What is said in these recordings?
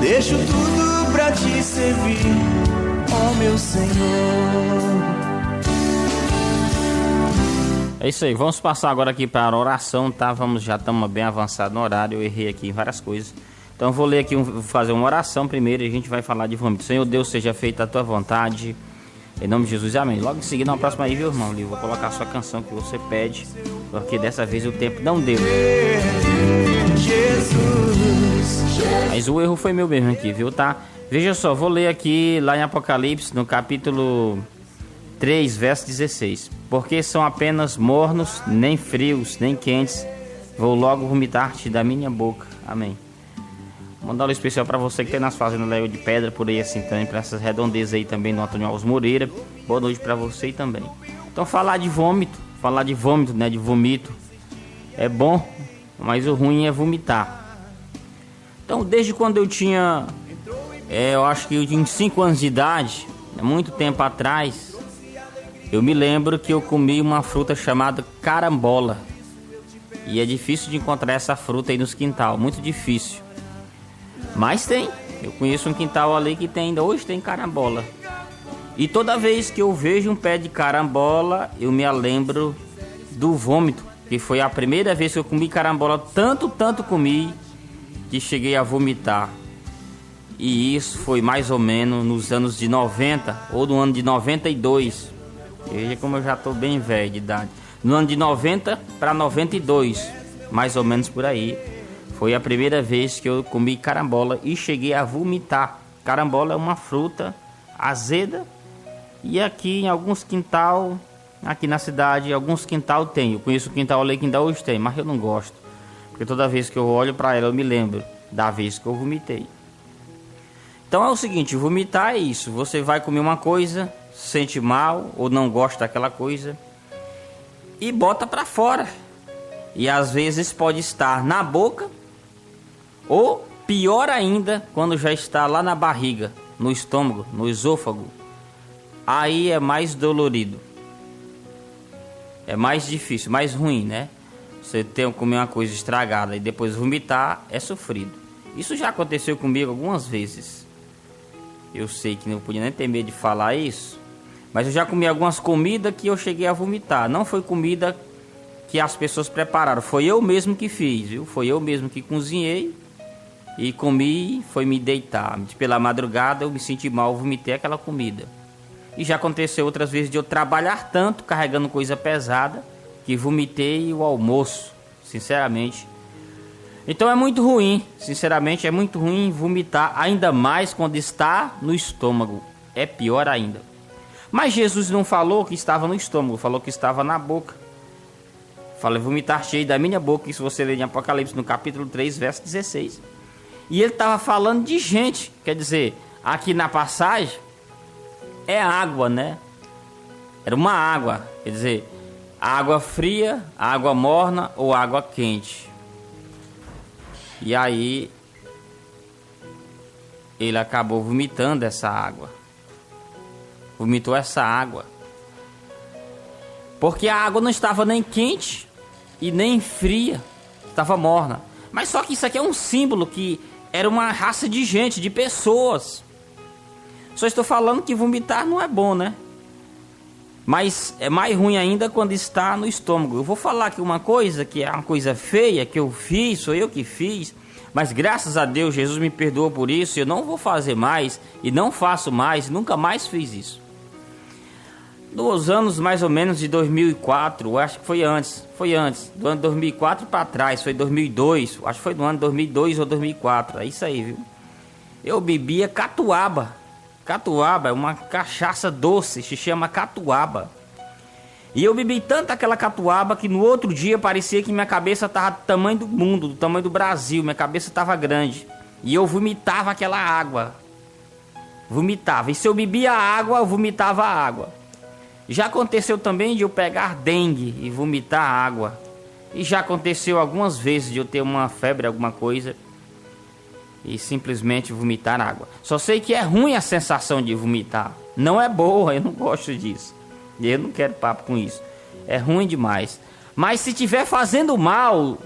deixo tudo pra te servir, ó meu Senhor. É isso aí, vamos passar agora aqui para a oração, tá? Já estamos bem avançados no horário, eu errei aqui em várias coisas. Então eu vou ler aqui, vou fazer uma oração primeiro e a gente vai falar de vômito. Senhor Deus, seja feita a tua vontade, em nome de Jesus, amém. Logo em seguida, na próxima aí, viu, irmão? Eu vou colocar a sua canção que você pede, porque dessa vez o tempo não deu. Mas o erro foi meu mesmo aqui, viu, tá? Veja só, vou ler aqui lá em Apocalipse, no capítulo 3, verso 16. Porque são apenas mornos, nem frios, nem quentes, vou logo vomitar-te da minha boca. Amém. Mandar um especial para você que tem nas fazendas Léo de Pedra, por aí assim também, para essas redondezas aí também no Antônio Alves Moreira. Boa noite para você também. Então falar de vômito, né, de vomito, é bom, mas o ruim é vomitar. Então desde quando eu tinha, eu acho que eu tinha 5 anos de idade, muito tempo atrás, eu me lembro que eu comi uma fruta chamada carambola. E é difícil de encontrar essa fruta aí nos quintal, muito difícil. Mas tem, eu conheço um quintal ali que tem, ainda hoje tem carambola. E toda vez que eu vejo um pé de carambola, eu me lembro do vômito, que foi a primeira vez que eu comi carambola, tanto comi, que cheguei a vomitar. E isso foi mais ou menos nos anos de 90, ou no ano de 92. Veja como eu já estou bem velho de idade. No ano de 90 para 92, mais ou menos por aí. Foi a primeira vez que eu comi carambola e cheguei a vomitar. Carambola é uma fruta azeda. E aqui em alguns quintal, aqui na cidade, alguns quintal tem. Eu conheço o quintal ali que ainda hoje tem, mas eu não gosto. Porque toda vez que eu olho para ela eu me lembro da vez que eu vomitei. Então é o seguinte, vomitar é isso. Você vai comer uma coisa, sente mal ou não gosta daquela coisa e bota para fora. E às vezes pode estar na boca, ou pior ainda, quando já está lá na barriga, no estômago, no esôfago. Aí é mais dolorido. É mais difícil, mais ruim, né? Você tem que comer uma coisa estragada e depois vomitar, é sofrido. Isso já aconteceu comigo algumas vezes. Eu sei que não podia nem ter medo de falar isso, mas eu já comi algumas comidas que eu cheguei a vomitar. Não foi comida que as pessoas prepararam, foi eu mesmo que fiz, viu? Foi eu mesmo que cozinhei e comi, foi me deitar. Pela madrugada eu me senti mal, vomitei aquela comida. E já aconteceu outras vezes de eu trabalhar tanto, carregando coisa pesada, que vomitei o almoço, sinceramente. Então é muito ruim, sinceramente é muito ruim vomitar, ainda mais quando está no estômago. É pior ainda. Mas Jesus não falou que estava no estômago, falou que estava na boca. Fala, vomitar cheio da minha boca, isso você lê em Apocalipse no capítulo 3, verso 16. E ele estava falando de gente, quer dizer, aqui na passagem é água, né? Era uma água, quer dizer, água fria, água morna ou água quente. E aí ele acabou vomitando essa água. Vomitou essa água. Porque a água não estava nem quente e nem fria, estava morna. Mas só que isso aqui é um símbolo que era uma raça de gente, de pessoas. Só estou falando que vomitar não é bom, né? Mas é mais ruim ainda quando está no estômago. Eu vou falar aqui uma coisa que é uma coisa feia que eu fiz, sou eu que fiz. Mas graças a Deus, Jesus me perdoou por isso. Eu não vou fazer mais e não faço mais, nunca mais fiz isso. Nos anos mais ou menos de 2004, eu acho que foi antes, do ano 2004 para trás, foi 2002, acho que foi no ano 2002 ou 2004, é isso aí, viu? Eu bebia catuaba. Catuaba é uma cachaça doce, se chama catuaba. E eu bebi tanto aquela catuaba que no outro dia parecia que minha cabeça estava do tamanho do mundo, do tamanho do Brasil, minha cabeça estava grande. E eu vomitava aquela água. Vomitava. E se eu bebia água, eu vomitava a água. Já aconteceu também de eu pegar dengue e vomitar água. E já aconteceu algumas vezes de eu ter uma febre, alguma coisa, e simplesmente vomitar água. Só sei que é ruim a sensação de vomitar. Não é boa, eu não gosto disso. E eu não quero papo com isso. É ruim demais. Mas se estiver fazendo mal,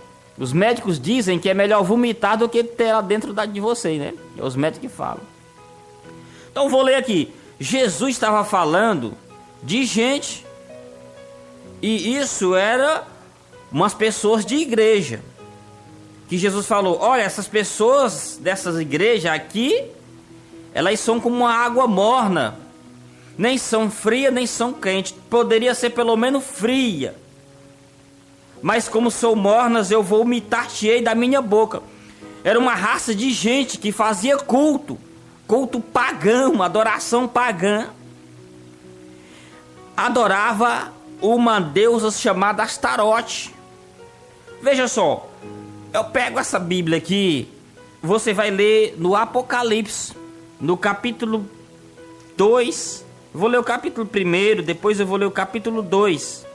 Os médicos dizem que é melhor vomitar do que ter ela dentro de você, né? É os médicos que falam. Então vou ler aqui. Jesus estava falando de gente, e isso era umas pessoas de igreja. Que Jesus falou: olha, essas pessoas dessas igrejas aqui, elas são como uma água morna. Nem são fria, nem são quente. Poderia ser pelo menos fria. Mas como são mornas, eu vou vomitar-te-ei da minha boca. Era uma raça de gente que fazia culto pagão, adoração pagã. Adorava uma deusa chamada Astarote. Veja só, eu pego essa Bíblia aqui, você vai ler no Apocalipse, no capítulo 2. Eu vou ler o capítulo 1, depois eu vou ler o capítulo 2.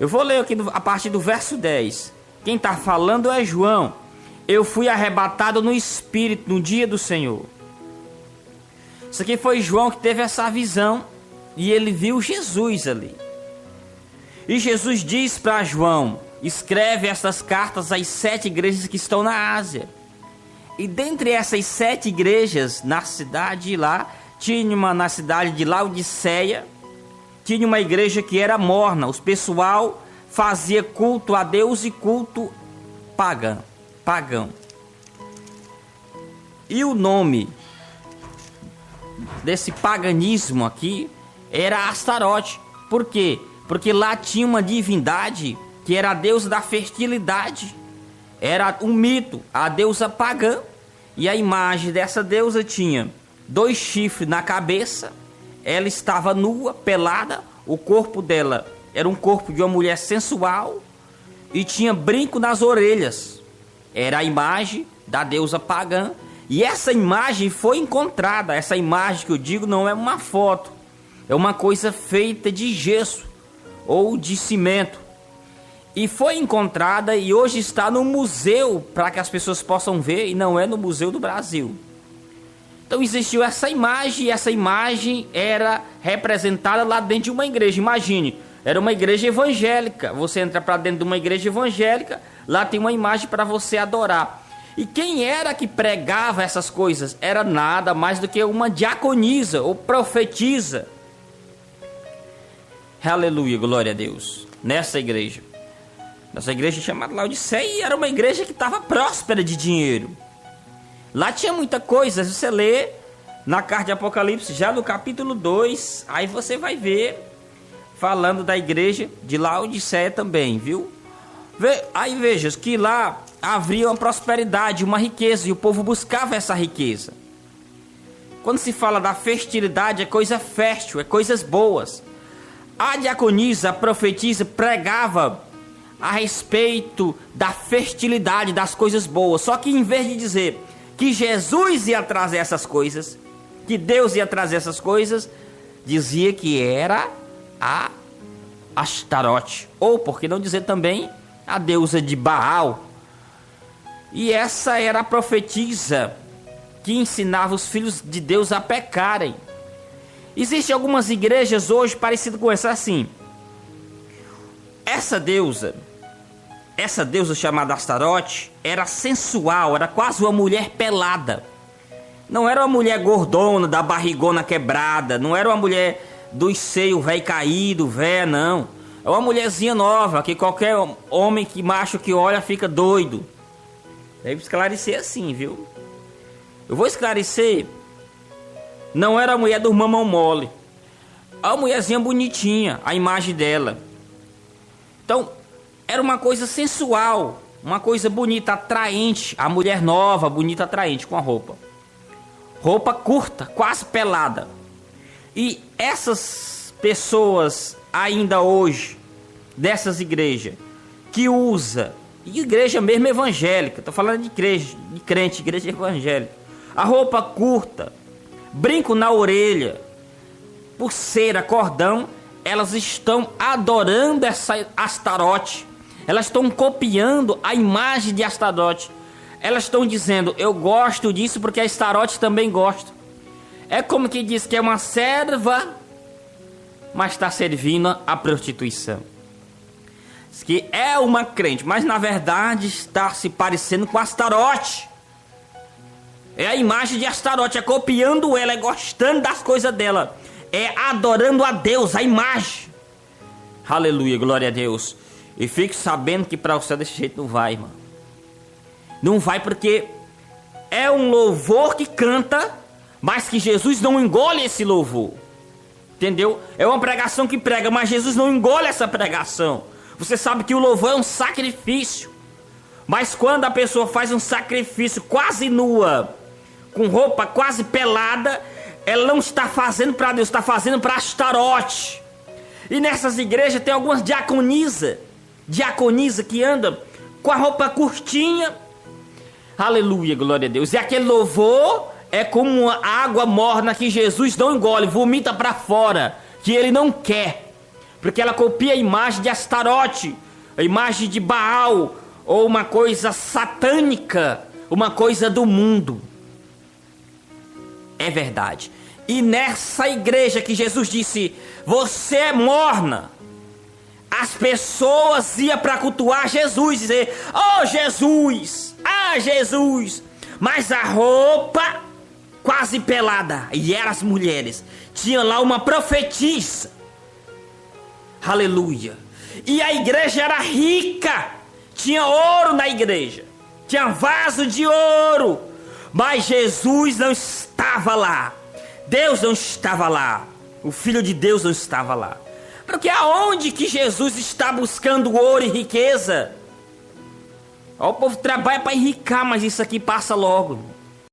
Eu vou ler aqui a partir do verso 10. Quem está falando é João. Eu fui arrebatado no Espírito no dia do Senhor. Isso aqui foi João que teve essa visão. E ele viu Jesus ali. E Jesus diz para João: escreve essas cartas às 7 igrejas que estão na Ásia. E dentre essas 7 igrejas, na cidade lá, tinha uma na cidade de Laodiceia. Tinha uma igreja que era morna. Os pessoal fazia culto a Deus e culto pagão. E o nome desse paganismo aqui era Astarote. Por quê? Porque lá tinha uma divindade que era a deusa da fertilidade. Era um mito, a deusa pagã. E a imagem dessa deusa tinha 2 chifres na cabeça. Ela estava nua, pelada. O corpo dela era um corpo de uma mulher sensual. E tinha brinco nas orelhas. Era a imagem da deusa pagã. E essa imagem foi encontrada. Essa imagem que eu digo não é uma foto. É uma coisa feita de gesso ou de cimento. E foi encontrada e hoje está no museu para que as pessoas possam ver. E não é no Museu do Brasil. Então existiu essa imagem. E essa imagem era representada lá dentro de uma igreja. Imagine, era uma igreja evangélica. Você entra para dentro de uma igreja evangélica. Lá tem uma imagem para você adorar. E quem era que pregava essas coisas? Era nada mais do que uma diaconisa ou profetisa. Aleluia, glória a Deus. Nessa igreja chamada Laodiceia, era uma igreja que estava próspera de dinheiro. Lá tinha muita coisa. Você lê na carta de Apocalipse, já no capítulo 2, aí você vai ver, falando da igreja de Laodiceia também, viu? Aí veja que lá havia uma prosperidade, uma riqueza, e o povo buscava essa riqueza. Quando se fala da fertilidade, é coisa fértil, é coisas boas. A diaconisa, a profetisa, pregava a respeito da fertilidade, das coisas boas. Só que em vez de dizer que Jesus ia trazer essas coisas, que Deus ia trazer essas coisas, dizia que era a Astarote. Ou, por que não dizer também, a deusa de Baal. E essa era a profetisa que ensinava os filhos de Deus a pecarem. Existem algumas igrejas hoje parecidas com essa assim. Essa deusa chamada Astarote, era sensual, era quase uma mulher pelada. Não era uma mulher gordona, da barrigona quebrada, não era uma mulher dos seios velho caído, velha, não. É uma mulherzinha nova, que qualquer homem que macho que olha fica doido. Deve esclarecer assim, viu? Eu vou esclarecer. Não era a mulher do mamão mole. A mulherzinha bonitinha, a imagem dela. Então, era uma coisa sensual, uma coisa bonita, atraente. A mulher nova, bonita, atraente, com a roupa. Roupa curta, quase pelada. E essas pessoas, ainda hoje, dessas igrejas, que usa, e igreja mesmo evangélica, estou falando de igreja, de crente, igreja evangélica. A roupa curta, brinco na orelha, pulseira, cordão, elas estão adorando essa Astarote. Elas estão copiando a imagem de Astarote. Elas estão dizendo, eu gosto disso porque a Astarote também gosta. É como que diz que é uma serva, mas está servindo a prostituição. que é uma crente, mas na verdade está se parecendo com Astarote. É a imagem de Astarote, é copiando ela, é gostando das coisas dela, é adorando a Deus, a imagem. Aleluia, glória a Deus. E fique sabendo que para você desse jeito não vai, irmão. Não vai, porque é um louvor que canta, mas que Jesus não engole esse louvor. Entendeu? É uma pregação que prega, mas Jesus não engole essa pregação. Você sabe que o louvor é um sacrifício. Mas quando a pessoa faz um sacrifício quase nua, com roupa quase pelada, ela não está fazendo para Deus, está fazendo para Astarote. E nessas igrejas tem algumas diaconisa que anda com a roupa curtinha. Aleluia, glória a Deus. E aquele louvor é como uma água morna que Jesus não engole, vomita para fora, que ele não quer. Porque ela copia a imagem de Astarote, a imagem de Baal, ou uma coisa satânica, uma coisa do mundo. É verdade. E nessa igreja que Jesus disse, você é morna, as pessoas iam para cultuar Jesus, dizer, oh Jesus, ah Jesus, mas a roupa quase pelada, e eram as mulheres, tinha lá uma profetisa, aleluia, e a igreja era rica, tinha ouro na igreja, tinha vaso de ouro, mas Jesus não estava lá, Deus não estava lá, o Filho de Deus não estava lá. Porque aonde que Jesus está buscando ouro e riqueza? O povo trabalha para enricar, mas isso aqui passa logo.